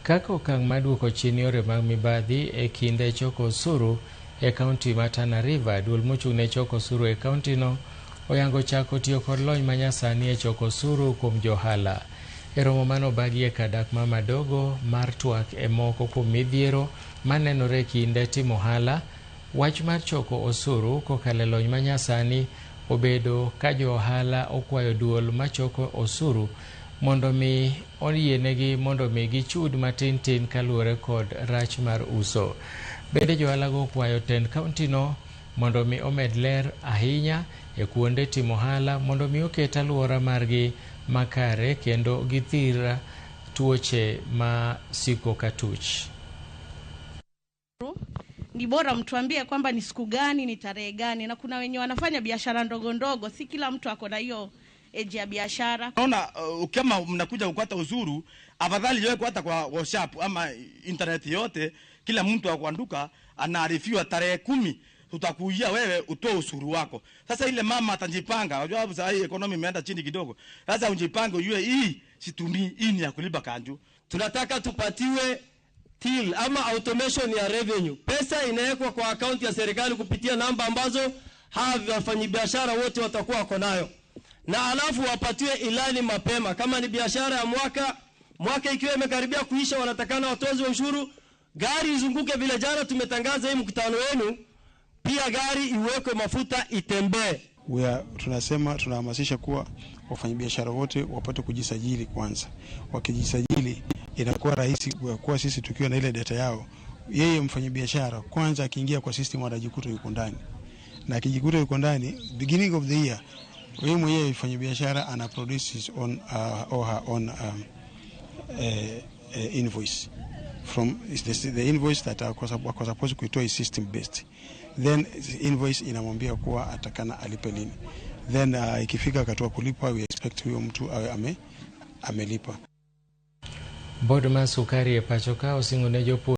Kaka okang' maduoko chien yore mag mibadhi e kinde choko osuru e kaunti ma Tana River, duol mochung' ne choko osuru e kaunti no oyango chako tiyo kod lony manyasani e choko osuru kuom johala. E romo manobadhie kadak ma Madogo mar twak e moko kuom midhiero manenore kinde timo ohala, wach mar choko osuru kokalo e lony manyasani obedo ka jo ohala okwayo duol machoko osuru mondo mi oyienegi mondo mi gichud matin tin kaluwore kod rach mar uso. Bende johala go okwayo tend kaunti no mondo mi omed ler ahinya e kuonde timo ohala mondo mi oket alwora margi makare kendo githir tuoche ma siko katuch. Ni bora mtuambie kwamba ni siku gani, ni tarehe gani, na kuna wenye wanafanya biashara ndogo ndogo, si kila mtu ako na hiyo eji ya biashara. Naona kama mnakuja kukata uzuru, afadhali yoe kuata kwa WhatsApp ama internet yote, kila mtu akuanduka anaarifiwa tarehe 10 tutakuia wewe utoe usuru wako. Sasa ile mama atajipanga, unajua hapo sasa hii economy imeenda chini kidogo. Sasa unjipange ujue hii situmi hii ni ya kulipa kanju. Tunataka tupatiwe till ama automation ya revenue. Pesa inawekwa kwa akaunti ya serikali kupitia namba ambazo hawa wafanyabiashara wote watakuwa wako nayo. Na alafu wapatiwe ilani mapema. Kama ni biashara ya mwaka ikiwa imekaribia kuisha, wanatakana watozwe ushuru. Gari izunguke vile jana tumetangaza hii mkutano wenu, pia gari iwekwe mafuta itembee. Tunahamasisha kuwa wafanyabiashara wote wapate kujisajili kwanza. Wakijisajili inakuwa rahisi kwa sisi tukiwa na ile data yao. Yeye mfanyabiashara kwanza akiingia kwa system anajikuta yuko ndani. Na akijikuta yuko ndani, beginning of the year, yeye mwenyewe mfanyabiashara ana produce his own or her own invoice from the invoice that was supposed to be system based. Then invoice inamwambia kuwa atakana alipe lini. Then ikifika wakati kulipa, we expect huyo mtu awe amelipa. Board ma sukari e pacho ka osingo ne jopur